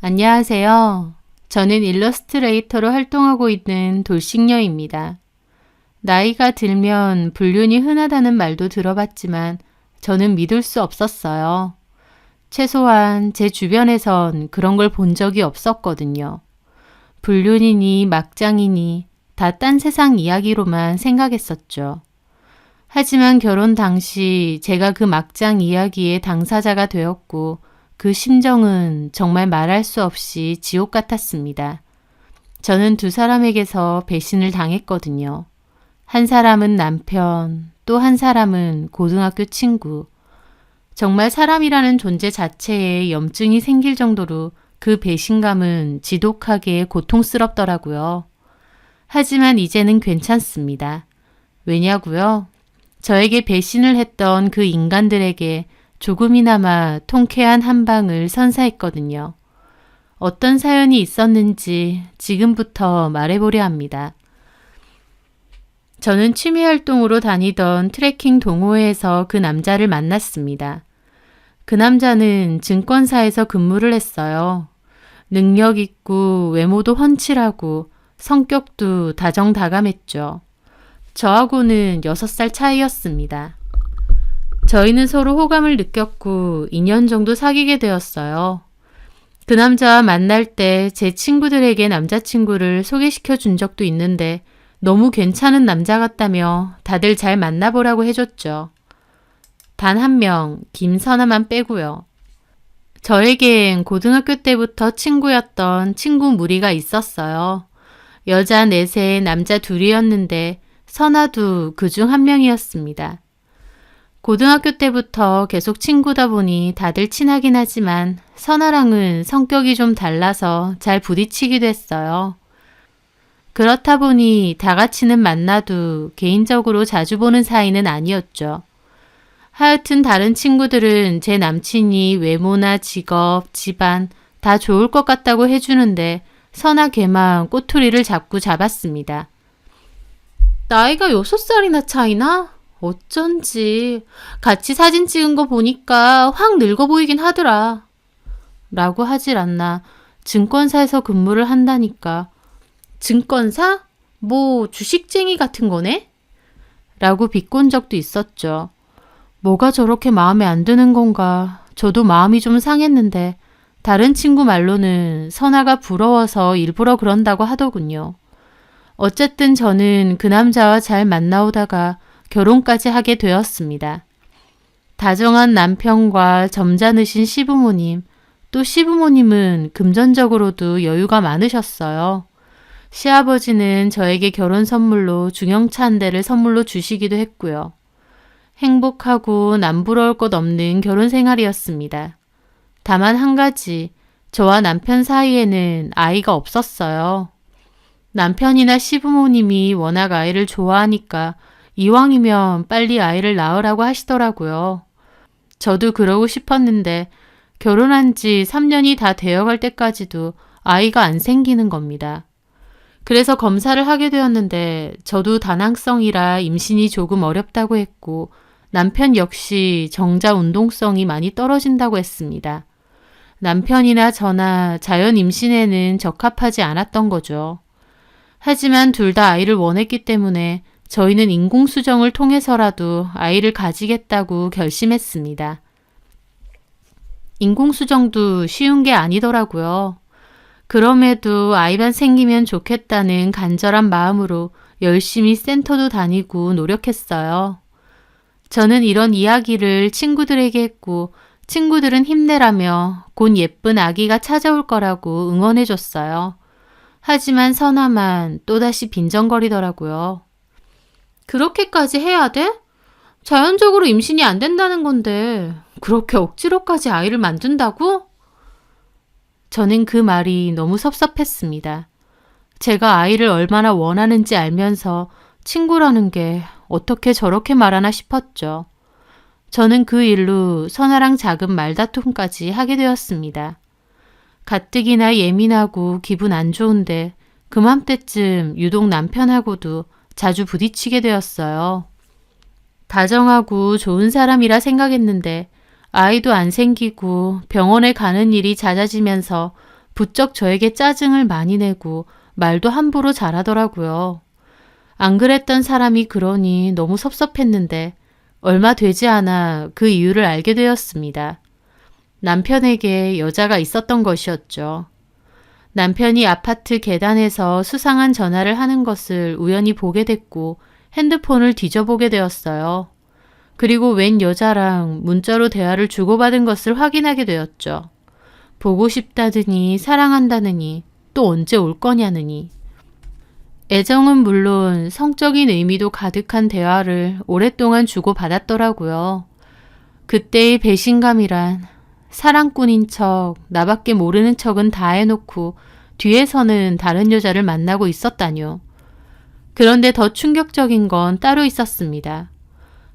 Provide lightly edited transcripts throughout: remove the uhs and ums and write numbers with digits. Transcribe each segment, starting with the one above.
안녕하세요. 저는 일러스트레이터로 활동하고 있는 돌싱녀입니다. 나이가 들면 불륜이 흔하다는 말도 들어봤지만 저는 믿을 수 없었어요. 최소한 제 주변에선 그런 걸 본 적이 없었거든요. 불륜이니 막장이니 다 딴 세상 이야기로만 생각했었죠. 하지만 결혼 당시 제가 그 막장 이야기의 당사자가 되었고 그 심정은 정말 말할 수 없이 지옥 같았습니다. 저는 두 사람에게서 배신을 당했거든요. 한 사람은 남편, 또 한 사람은 고등학교 친구. 정말 사람이라는 존재 자체에 염증이 생길 정도로 그 배신감은 지독하게 고통스럽더라고요. 하지만 이제는 괜찮습니다. 왜냐고요? 저에게 배신을 했던 그 인간들에게 조금이나마 통쾌한 한 방을 선사했거든요. 어떤 사연이 있었는지 지금부터 말해보려 합니다. 저는 취미활동으로 다니던 트레킹 동호회에서 그 남자를 만났습니다. 그 남자는 증권사에서 근무를 했어요. 능력 있고 외모도 훤칠하고 성격도 다정다감했죠. 저하고는 6살 차이였습니다. 저희는 서로 호감을 느꼈고 2년 정도 사귀게 되었어요. 그 남자와 만날 때 제 친구들에게 남자친구를 소개시켜 준 적도 있는데 너무 괜찮은 남자 같다며 다들 잘 만나보라고 해줬죠. 단 한 명, 김선아만 빼고요. 저에겐 고등학교 때부터 친구였던 친구 무리가 있었어요. 여자 4에 남자 2이었는데 선아도 그중 한 명이었습니다. 고등학교 때부터 계속 친구다 보니 다들 친하긴 하지만 선아랑은 성격이 좀 달라서 잘 부딪히기도 했어요. 그렇다 보니 다 같이는 만나도 개인적으로 자주 보는 사이는 아니었죠. 하여튼 다른 친구들은 제 남친이 외모나 직업, 집안 다 좋을 것 같다고 해주는데 선아 걔만 꼬투리를 자꾸 잡았습니다. 나이가 6살이나 차이나? 어쩐지 같이 사진 찍은 거 보니까 확 늙어 보이긴 하더라. 라고 하질 않나 증권사에서 근무를 한다니까. 증권사? 뭐 주식쟁이 같은 거네? 라고 비꼰 적도 있었죠. 뭐가 저렇게 마음에 안 드는 건가. 저도 마음이 좀 상했는데 다른 친구 말로는 선아가 부러워서 일부러 그런다고 하더군요. 어쨌든 저는 그 남자와 잘 만나오다가 결혼까지 하게 되었습니다. 다정한 남편과 점잖으신 시부모님, 또 시부모님은 금전적으로도 여유가 많으셨어요. 시아버지는 저에게 결혼 선물로 중형차 한 대를 선물로 주시기도 했고요. 행복하고 남부러울 것 없는 결혼 생활이었습니다. 다만 한 가지, 저와 남편 사이에는 아이가 없었어요. 남편이나 시부모님이 워낙 아이를 좋아하니까 이왕이면 빨리 아이를 낳으라고 하시더라고요. 저도 그러고 싶었는데 결혼한 지 3년이 다 되어갈 때까지도 아이가 안 생기는 겁니다. 그래서 검사를 하게 되었는데 저도 다낭성이라 임신이 조금 어렵다고 했고 남편 역시 정자 운동성이 많이 떨어진다고 했습니다. 남편이나 저나 자연 임신에는 적합하지 않았던 거죠. 하지만 둘 다 아이를 원했기 때문에 저희는 인공수정을 통해서라도 아이를 가지겠다고 결심했습니다. 인공수정도 쉬운 게 아니더라고요. 그럼에도 아이만 생기면 좋겠다는 간절한 마음으로 열심히 센터도 다니고 노력했어요. 저는 이런 이야기를 친구들에게 했고 친구들은 힘내라며 곧 예쁜 아기가 찾아올 거라고 응원해줬어요. 하지만 선아만 또다시 빈정거리더라고요. 그렇게까지 해야 돼? 자연적으로 임신이 안 된다는 건데 그렇게 억지로까지 아이를 만든다고? 저는 그 말이 너무 섭섭했습니다. 제가 아이를 얼마나 원하는지 알면서 친구라는 게 어떻게 저렇게 말하나 싶었죠. 저는 그 일로 선아랑 작은 말다툼까지 하게 되었습니다. 가뜩이나 예민하고 기분 안 좋은데 그맘때쯤 유독 남편하고도 자주 부딪히게 되었어요. 다정하고 좋은 사람이라 생각했는데 아이도 안 생기고 병원에 가는 일이 잦아지면서 부쩍 저에게 짜증을 많이 내고 말도 함부로 잘하더라고요. 안 그랬던 사람이 그러니 너무 섭섭했는데 얼마 되지 않아 그 이유를 알게 되었습니다. 남편에게 여자가 있었던 것이었죠. 남편이 아파트 계단에서 수상한 전화를 하는 것을 우연히 보게 됐고 핸드폰을 뒤져보게 되었어요. 그리고 웬 여자랑 문자로 대화를 주고받은 것을 확인하게 되었죠. 보고 싶다느니 사랑한다느니 또 언제 올 거냐느니. 애정은 물론 성적인 의미도 가득한 대화를 오랫동안 주고받았더라고요. 그때의 배신감이란 사랑꾼인 척 나밖에 모르는 척은 다 해놓고 뒤에서는 다른 여자를 만나고 있었다뇨. 그런데 더 충격적인 건 따로 있었습니다.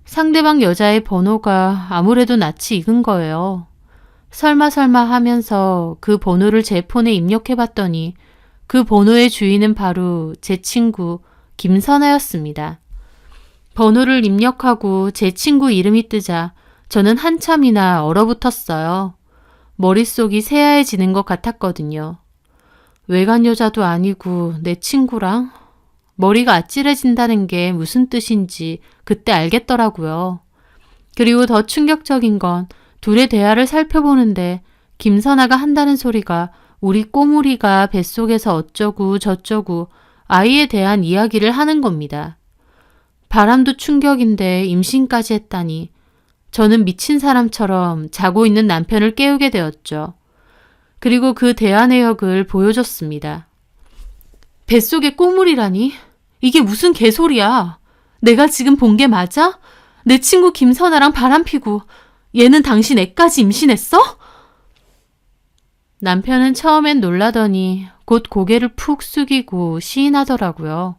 상대방 여자의 번호가 아무래도 낯이 익은 거예요. 설마 하면서 그 번호를 제 폰에 입력해봤더니 그 번호의 주인은 바로 제 친구 김선아였습니다. 번호를 입력하고 제 친구 이름이 뜨자 저는 한참이나 얼어붙었어요. 머릿속이 새하얘지는 것 같았거든요. 외간 여자도 아니고 내 친구랑? 머리가 아찔해진다는 게 무슨 뜻인지 그때 알겠더라고요. 그리고 더 충격적인 건 둘의 대화를 살펴보는데 김선아가 한다는 소리가 우리 꼬물이가 뱃속에서 어쩌고 저쩌고 아이에 대한 이야기를 하는 겁니다. 바람도 충격인데 임신까지 했다니 저는 미친 사람처럼 자고 있는 남편을 깨우게 되었죠. 그리고 그 대화 내역을 보여줬습니다. 뱃속에 꼬물이라니? 이게 무슨 개소리야? 내가 지금 본 게 맞아? 내 친구 김선아랑 바람피고 얘는 당신 애까지 임신했어? 남편은 처음엔 놀라더니 곧 고개를 푹 숙이고 시인하더라고요.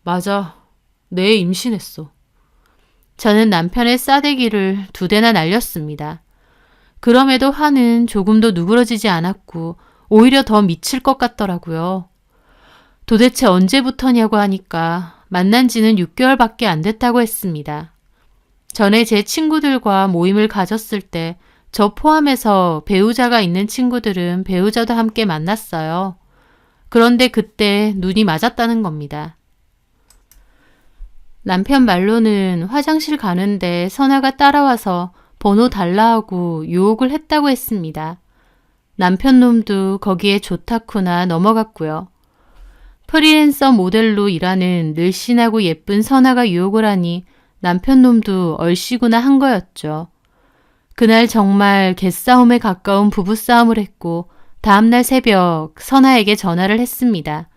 맞아. 내 임신했어. 저는 남편의 싸대기를 2대나 날렸습니다. 그럼에도 화는 조금도 누그러지지 않았고 오히려 더 미칠 것 같더라고요. 도대체 언제부터냐고 하니까 만난 지는 6개월밖에 안 됐다고 했습니다. 전에 제 친구들과 모임을 가졌을 때 저 포함해서 배우자가 있는 친구들은 배우자도 함께 만났어요. 그런데 그때 눈이 맞았다는 겁니다. 남편 말로는 화장실 가는데 선아가 따라와서 번호 달라 하고 유혹을 했다고 했습니다. 남편 놈도 거기에 좋다쿠나 넘어갔고요. 프리랜서 모델로 일하는 늘씬하고 예쁜 선아가 유혹을 하니 남편 놈도 얼씨구나 한 거였죠. 그날 정말 개싸움에 가까운 부부싸움을 했고 다음날 새벽 선아에게 전화를 했습니다.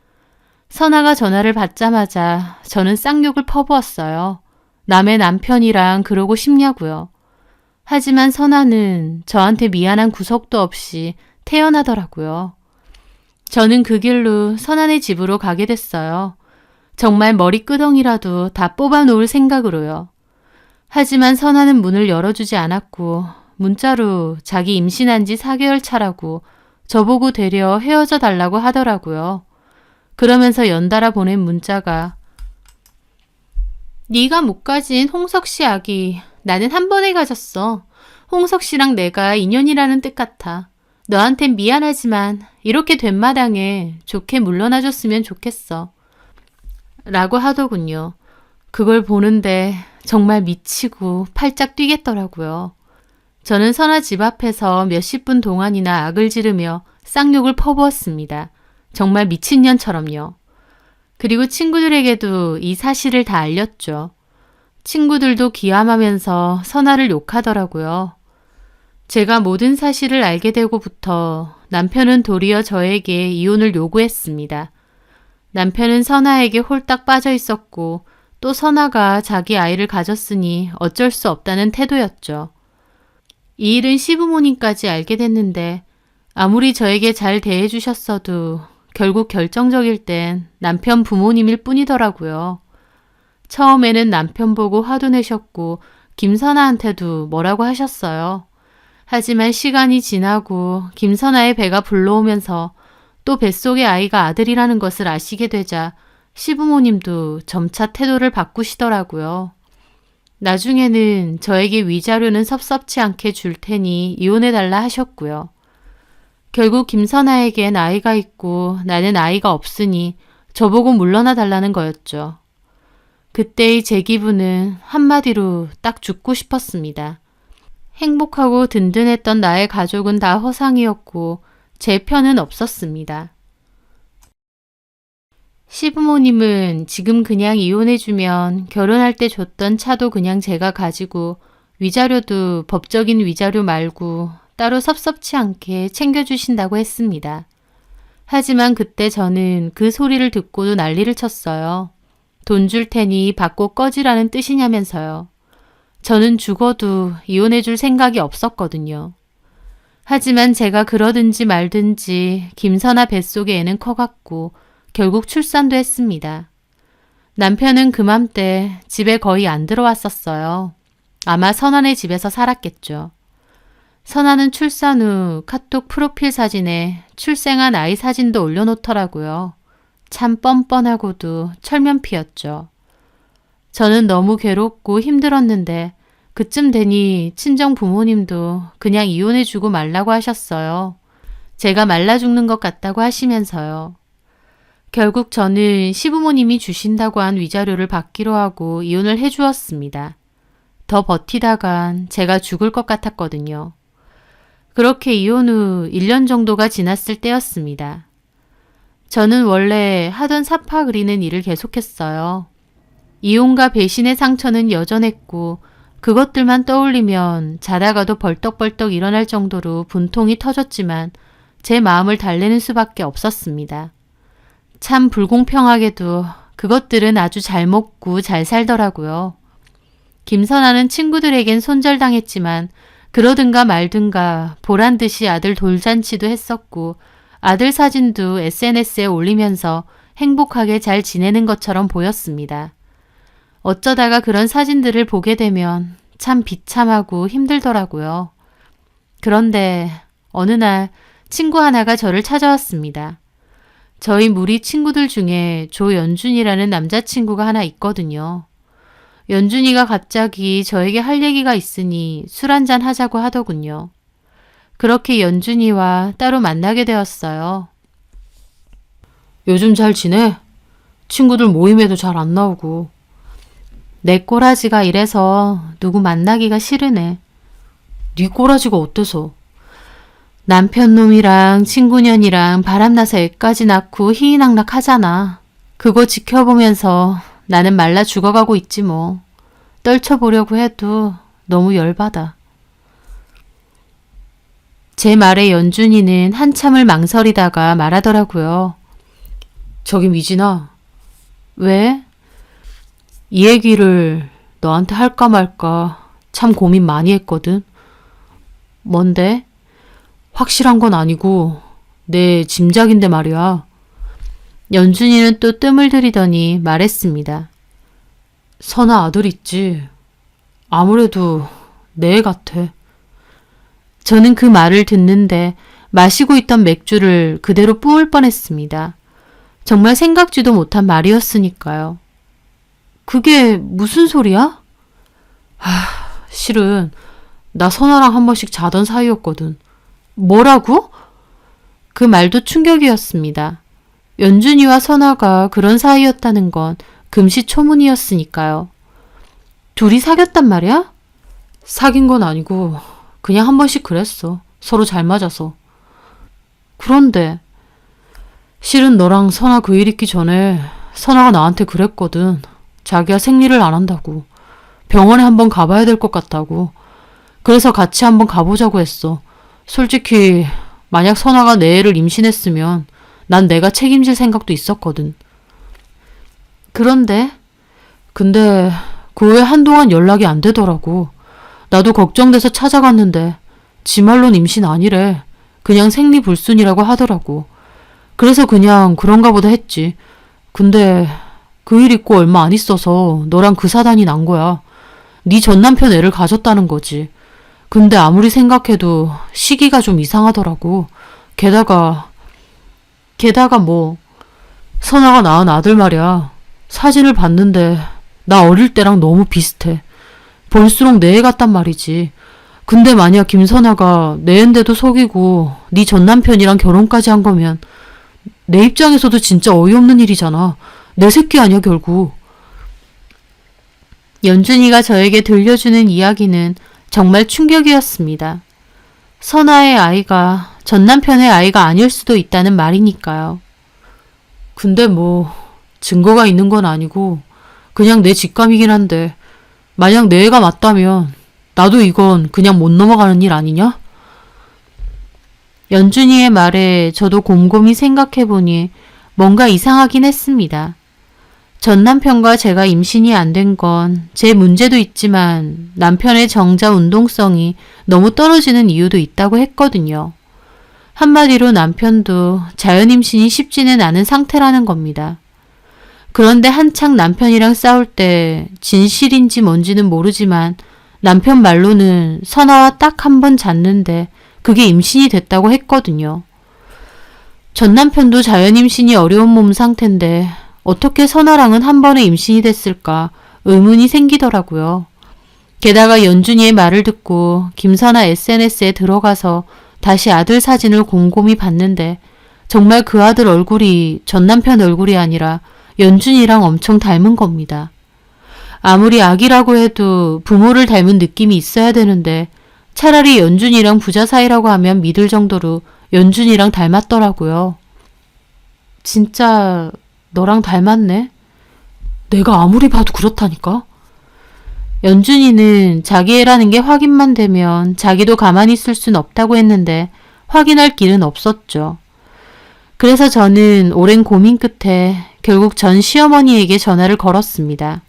선아가 전화를 받자마자 저는 쌍욕을 퍼부었어요. 남의 남편이랑 그러고 싶냐고요. 하지만 선아는 저한테 미안한 구석도 없이 태연하더라고요. 저는 그 길로 선아네 집으로 가게 됐어요. 정말 머리끄덩이라도 다 뽑아놓을 생각으로요. 하지만 선아는 문을 열어주지 않았고 문자로 자기 임신한 지 4개월 차라고 저보고 되려 헤어져 달라고 하더라고요. 그러면서 연달아 보낸 문자가 네가 못 가진 홍석 씨 아기 나는 한 번에 가졌어. 홍석 씨랑 내가 인연이라는 뜻 같아. 너한텐 미안하지만 이렇게 된 마당에 좋게 물러나줬으면 좋겠어. 라고 하더군요. 그걸 보는데 정말 미치고 팔짝 뛰겠더라고요. 저는 선아 집 앞에서 몇십 분 동안이나 악을 지르며 쌍욕을 퍼부었습니다. 정말 미친년처럼요. 그리고 친구들에게도 이 사실을 다 알렸죠. 친구들도 기함하면서 선아를 욕하더라고요. 제가 모든 사실을 알게 되고부터 남편은 도리어 저에게 이혼을 요구했습니다. 남편은 선아에게 홀딱 빠져 있었고 또 선아가 자기 아이를 가졌으니 어쩔 수 없다는 태도였죠. 이 일은 시부모님까지 알게 됐는데 아무리 저에게 잘 대해주셨어도 결국 결정적일 땐 남편 부모님일 뿐이더라고요. 처음에는 남편 보고 화도 내셨고 김선아한테도 뭐라고 하셨어요. 하지만 시간이 지나고 김선아의 배가 불러오면서 또 뱃속의 아이가 아들이라는 것을 아시게 되자 시부모님도 점차 태도를 바꾸시더라고요. 나중에는 저에게 위자료는 섭섭치 않게 줄 테니 이혼해달라 하셨고요. 결국 김선아에겐 아이가 있고 나는 아이가 없으니 저보고 물러나 달라는 거였죠. 그때의 제 기분은 한마디로 딱 죽고 싶었습니다. 행복하고 든든했던 나의 가족은 다 허상이었고 제 편은 없었습니다. 시부모님은 지금 그냥 이혼해주면 결혼할 때 줬던 차도 그냥 제가 가지고 위자료도 법적인 위자료 말고 따로 섭섭치 않게 챙겨주신다고 했습니다. 하지만 그때 저는 그 소리를 듣고도 난리를 쳤어요. 돈 줄 테니 받고 꺼지라는 뜻이냐면서요. 저는 죽어도 이혼해줄 생각이 없었거든요. 하지만 제가 그러든지 말든지 김선아 뱃속에 애는 커갔고 결국 출산도 했습니다. 남편은 그맘때 집에 거의 안 들어왔었어요. 아마 선아네 집에서 살았겠죠. 선아는 출산 후 카톡 프로필 사진에 출생한 아이 사진도 올려놓더라고요. 참 뻔뻔하고도 철면피였죠. 저는 너무 괴롭고 힘들었는데 그쯤 되니 친정 부모님도 그냥 이혼해주고 말라고 하셨어요. 제가 말라 죽는 것 같다고 하시면서요. 결국 저는 시부모님이 주신다고 한 위자료를 받기로 하고 이혼을 해주었습니다. 더 버티다간 제가 죽을 것 같았거든요. 그렇게 이혼 후 1년 정도가 지났을 때였습니다. 저는 원래 하던 사파 그리는 일을 계속했어요. 이혼과 배신의 상처는 여전했고 그것들만 떠올리면 자다가도 벌떡벌떡 일어날 정도로 분통이 터졌지만 제 마음을 달래는 수밖에 없었습니다. 참 불공평하게도 그것들은 아주 잘 먹고 잘 살더라고요. 김선아는 친구들에겐 손절당했지만 그러든가 말든가 보란듯이 아들 돌잔치도 했었고 아들 사진도 SNS에 올리면서 행복하게 잘 지내는 것처럼 보였습니다. 어쩌다가 그런 사진들을 보게 되면 참 비참하고 힘들더라고요. 그런데 어느 날 친구 하나가 저를 찾아왔습니다. 저희 무리 친구들 중에 조연준이라는 남자친구가 하나 있거든요. 연준이가 갑자기 저에게 할 얘기가 있으니 술 한잔 하자고 하더군요. 그렇게 연준이와 따로 만나게 되었어요. 요즘 잘 지내? 친구들 모임에도 잘 안 나오고. 내 꼬라지가 이래서 누구 만나기가 싫으네. 네 꼬라지가 어때서? 남편 놈이랑 친구년이랑 바람나서 애까지 낳고 희희낙낙 하잖아. 그거 지켜보면서 나는 말라 죽어가고 있지 뭐. 떨쳐보려고 해도 너무 열받아. 제 말에 연준이는 한참을 망설이다가 말하더라고요. 저기 미진아. 왜? 이 얘기를 너한테 할까 말까 참 고민 많이 했거든. 뭔데? 확실한 건 아니고 내 짐작인데 말이야. 연준이는 또 뜸을 들이더니 말했습니다. 선아 아들 있지. 아무래도 내 애 같아. 저는 그 말을 듣는데 마시고 있던 맥주를 그대로 뿜을 뻔했습니다. 정말 생각지도 못한 말이었으니까요. 그게 무슨 소리야? 실은 나 선아랑 한 번씩 자던 사이였거든. 뭐라고? 그 말도 충격이었습니다. 연준이와 선아가 그런 사이였다는 건 금시초문이었으니까요. 둘이 사귀었단 말이야? 사귄 건 아니고 그냥 한 번씩 그랬어. 서로 잘 맞아서. 그런데 실은 너랑 선아 그 일 있기 전에 선아가 나한테 그랬거든. 자기가 생리를 안 한다고. 병원에 한번 가봐야 될 것 같다고. 그래서 같이 한번 가보자고 했어. 솔직히 만약 선아가 내 애를 임신했으면 난 내가 책임질 생각도 있었거든. 근데 그 후에 한동안 연락이 안 되더라고. 나도 걱정돼서 찾아갔는데 지 말론 임신 아니래. 그냥 생리불순이라고 하더라고. 그래서 그냥 그런가 보다 했지. 근데 그 일 있고 얼마 안 있어서 너랑 그 사단이 난 거야. 네 전남편 애를 가졌다는 거지. 근데 아무리 생각해도 시기가 좀 이상하더라고. 게다가 뭐 선아가 낳은 아들 말이야. 사진을 봤는데 나 어릴 때랑 너무 비슷해. 볼수록 내 애 같단 말이지. 근데 만약 김선아가 내 앤데도 속이고 네 전남편이랑 결혼까지 한 거면 내 입장에서도 진짜 어이없는 일이잖아. 내 새끼 아니야 결국. 연준이가 저에게 들려주는 이야기는 정말 충격이었습니다. 선아의 아이가 전남편의 아이가 아닐 수도 있다는 말이니까요. 근데 뭐 증거가 있는 건 아니고 그냥 내 직감이긴 한데 만약 내 애가 맞다면 나도 이건 그냥 못 넘어가는 일 아니냐? 연준이의 말에 저도 곰곰이 생각해보니 뭔가 이상하긴 했습니다. 전 남편과 제가 임신이 안 된 건 제 문제도 있지만 남편의 정자 운동성이 너무 떨어지는 이유도 있다고 했거든요. 한마디로 남편도 자연 임신이 쉽지는 않은 상태라는 겁니다. 그런데 한창 남편이랑 싸울 때 진실인지 뭔지는 모르지만 남편 말로는 선아와 딱 한 번 잤는데 그게 임신이 됐다고 했거든요. 전 남편도 자연 임신이 어려운 몸 상태인데 어떻게 선아랑은 한 번에 임신이 됐을까 의문이 생기더라고요. 게다가 연준이의 말을 듣고 김선아 SNS에 들어가서 다시 아들 사진을 곰곰이 봤는데 정말 그 아들 얼굴이 전 남편 얼굴이 아니라 연준이랑 엄청 닮은 겁니다. 아무리 아기라고 해도 부모를 닮은 느낌이 있어야 되는데 차라리 연준이랑 부자 사이라고 하면 믿을 정도로 연준이랑 닮았더라고요. 진짜 너랑 닮았네? 내가 아무리 봐도 그렇다니까? 연준이는 자기 애라는 게 확인만 되면 자기도 가만히 있을 순 없다고 했는데 확인할 길은 없었죠. 그래서 저는 오랜 고민 끝에 결국 전 시어머니에게 전화를 걸었습니다.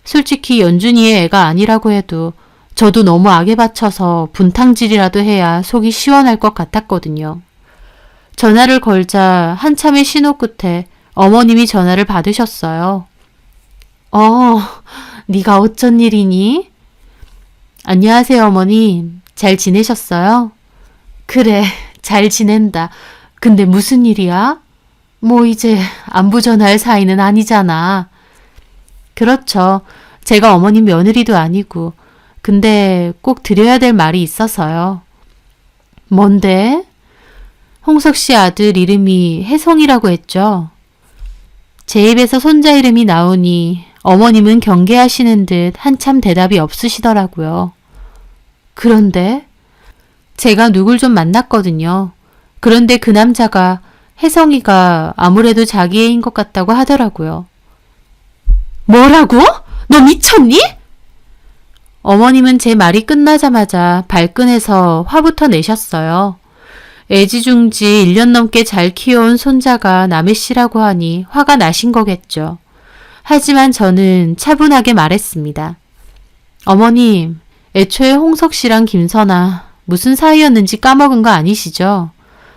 솔직히 연준이의 애가 아니라고 해도 저도 너무 악에 받쳐서 분탕질이라도 해야 속이 시원할 것 같았거든요. 전화를 걸자 한참의 신호 끝에 어머님이 전화를 받으셨어요. 네가 어쩐 일이니? 안녕하세요 어머님. 잘 지내셨어요? 그래, 잘 지낸다. 근데 무슨 일이야? 뭐 이제 안부 전화할 사이는 아니잖아. 그렇죠. 제가 어머님 며느리도 아니고 근데 꼭 드려야 될 말이 있어서요. 뭔데? 홍석 씨 아들 이름이 혜성이라고 했죠? 제 입에서 손자 이름이 나오니 어머님은 경계하시는 듯 한참 대답이 없으시더라고요. 그런데 제가 누굴 좀 만났거든요. 그런데 그 남자가 혜성이가 아무래도 자기 애인 것 같다고 하더라고요. 뭐라고? 너 미쳤니? 어머님은 제 말이 끝나자마자 발끈해서 화부터 내셨어요. 애지중지 1년 넘게 잘 키워온 손자가 남의 씨라고 하니 화가 나신 거겠죠. 하지만 저는 차분하게 말했습니다. 어머님, 애초에 홍석 씨랑 김선아 무슨 사이였는지 까먹은 거 아니시죠?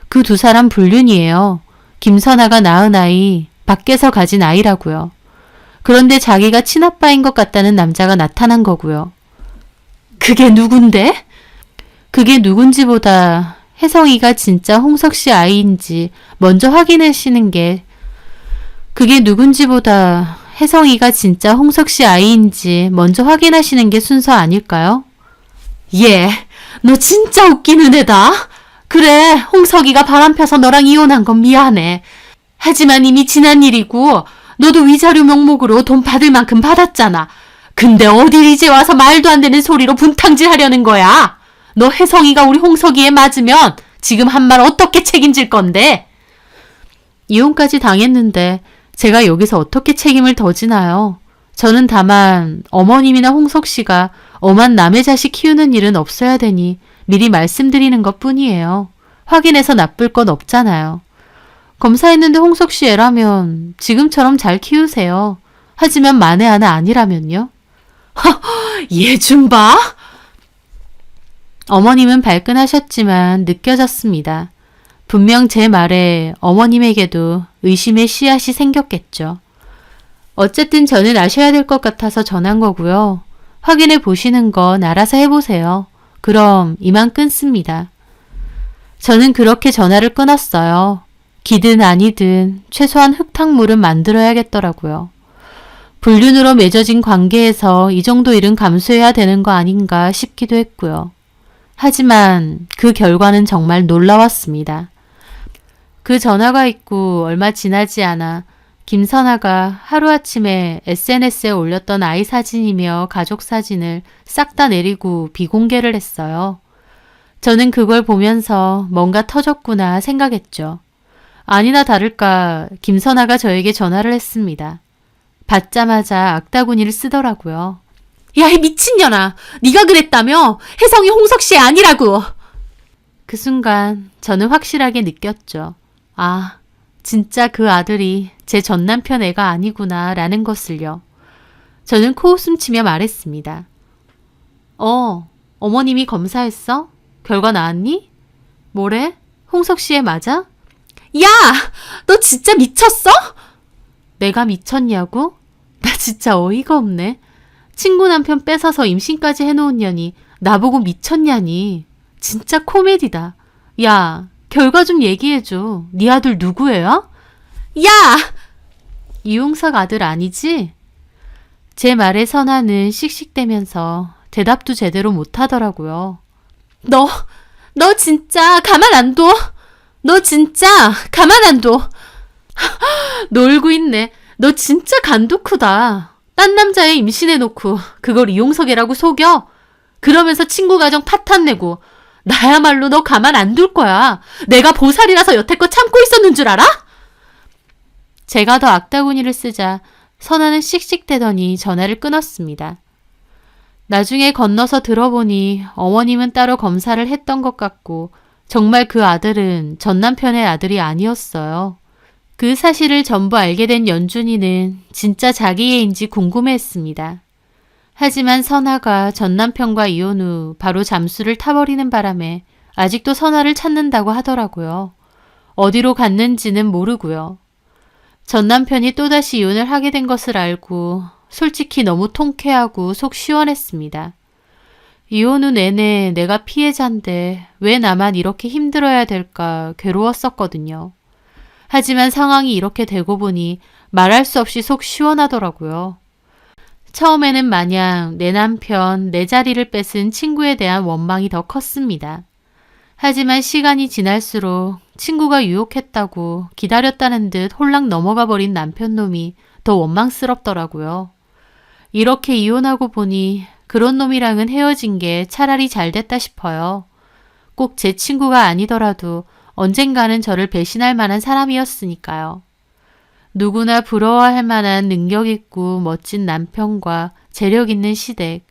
그 두 사람 불륜이에요. 김선아가 낳은 아이, 밖에서 가진 아이라고요. 그런데 자기가 친아빠인 것 같다는 남자가 나타난 거고요. 그게 누군데? 그게 누군지보다 혜성이가 진짜 홍석 씨 아이인지 먼저 확인하시는 게 순서 아닐까요? 너 진짜 웃기는 애다. 그래, 홍석이가 바람 펴서 너랑 이혼한 건 미안해. 하지만 이미 지난 일이고 너도 위자료 명목으로 돈 받을 만큼 받았잖아. 근데 어딜 이제 와서 말도 안 되는 소리로 분탕질 하려는 거야. 너 혜성이가 우리 홍석이에 맞으면 지금 한 말 어떻게 책임질 건데? 이혼까지 당했는데 제가 여기서 어떻게 책임을 더 지나요? 저는 다만 어머님이나 홍석 씨가 엄한 남의 자식 키우는 일은 없어야 되니 미리 말씀드리는 것 뿐이에요. 확인해서 나쁠 건 없잖아요. 검사했는데 홍석 씨 애라면 지금처럼 잘 키우세요. 하지만 만에 하나 아니라면요? 얘 좀 봐! 어머님은 발끈하셨지만 느껴졌습니다. 분명 제 말에 어머님에게도 의심의 씨앗이 생겼겠죠. 어쨌든 저는 아셔야 될 것 같아서 전한 거고요. 확인해 보시는 건 알아서 해보세요. 그럼 이만 끊습니다. 저는 그렇게 전화를 끊었어요. 기든 아니든 최소한 흙탕물은 만들어야겠더라고요. 불륜으로 맺어진 관계에서 이 정도 일은 감수해야 되는 거 아닌가 싶기도 했고요. 하지만 그 결과는 정말 놀라웠습니다. 그 전화가 있고 얼마 지나지 않아 김선아가 하루아침에 SNS에 올렸던 아이 사진이며 가족 사진을 싹 다 내리고 비공개를 했어요. 저는 그걸 보면서 뭔가 터졌구나 생각했죠. 아니나 다를까 김선아가 저에게 전화를 했습니다. 받자마자 악다구니를 쓰더라고요. 야, 이 미친년아! 네가 그랬다며? 혜성이 홍석 씨 아니라고! 그 순간 저는 확실하게 느꼈죠. 아, 진짜 그 아들이 제 전남편 애가 아니구나 라는 것을요. 저는 코웃음 치며 말했습니다. 어머님이 검사했어? 결과 나왔니? 뭐래? 홍석 씨 애 맞아? 야! 너 진짜 미쳤어? 내가 미쳤냐고? 나 진짜 어이가 없네. 친구 남편 뺏어서 임신까지 해놓은 년이 나보고 미쳤냐니. 진짜 코미디다. 야, 결과 좀 얘기해줘. 네 아들 누구예요? 야! 이용석 아들 아니지? 제 말에 선아는 씩씩대면서 대답도 제대로 못하더라고요. 너 진짜 가만 안 둬. 너 진짜 가만 안 둬. 놀고 있네. 너 진짜 간두크다. 딴 남자애 임신해놓고 그걸 이용석이라고 속여? 그러면서 친구 가정 파탄내고 나야말로 너 가만 안 둘 거야. 내가 보살이라서 여태껏 참고 있었는 줄 알아? 제가 더 악다구니를 쓰자 선아는 씩씩대더니 전화를 끊었습니다. 나중에 건너서 들어보니 어머님은 따로 검사를 했던 것 같고 정말 그 아들은 전 남편의 아들이 아니었어요. 그 사실을 전부 알게 된 연준이는 진짜 자기 애인지 궁금해했습니다. 하지만 선아가 전 남편과 이혼 후 바로 잠수를 타버리는 바람에 아직도 선아를 찾는다고 하더라고요. 어디로 갔는지는 모르고요. 전 남편이 또다시 이혼을 하게 된 것을 알고 솔직히 너무 통쾌하고 속 시원했습니다. 이혼 후 내내 내가 피해자인데 왜 나만 이렇게 힘들어야 될까 괴로웠었거든요. 하지만 상황이 이렇게 되고 보니 말할 수 없이 속 시원하더라고요. 처음에는 마냥 내 남편, 내 자리를 뺏은 친구에 대한 원망이 더 컸습니다. 하지만 시간이 지날수록 친구가 유혹했다고 기다렸다는 듯 홀랑 넘어가 버린 남편놈이 더 원망스럽더라고요. 이렇게 이혼하고 보니 그런 놈이랑은 헤어진 게 차라리 잘 됐다 싶어요. 꼭 제 친구가 아니더라도 언젠가는 저를 배신할 만한 사람이었으니까요. 누구나 부러워할 만한 능력 있고 멋진 남편과 재력 있는 시댁.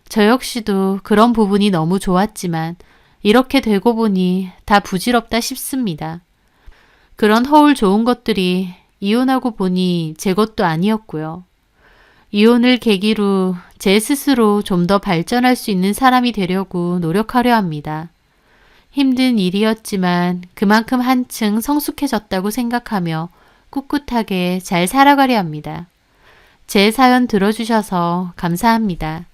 저 역시도 그런 부분이 너무 좋았지만 이렇게 되고 보니 다 부질없다 싶습니다. 그런 허울 좋은 것들이 이혼하고 보니 제 것도 아니었고요. 이혼을 계기로 제 스스로 좀 더 발전할 수 있는 사람이 되려고 노력하려 합니다. 힘든 일이었지만 그만큼 한층 성숙해졌다고 생각하며 꿋꿋하게 잘 살아가려 합니다. 제 사연 들어주셔서 감사합니다.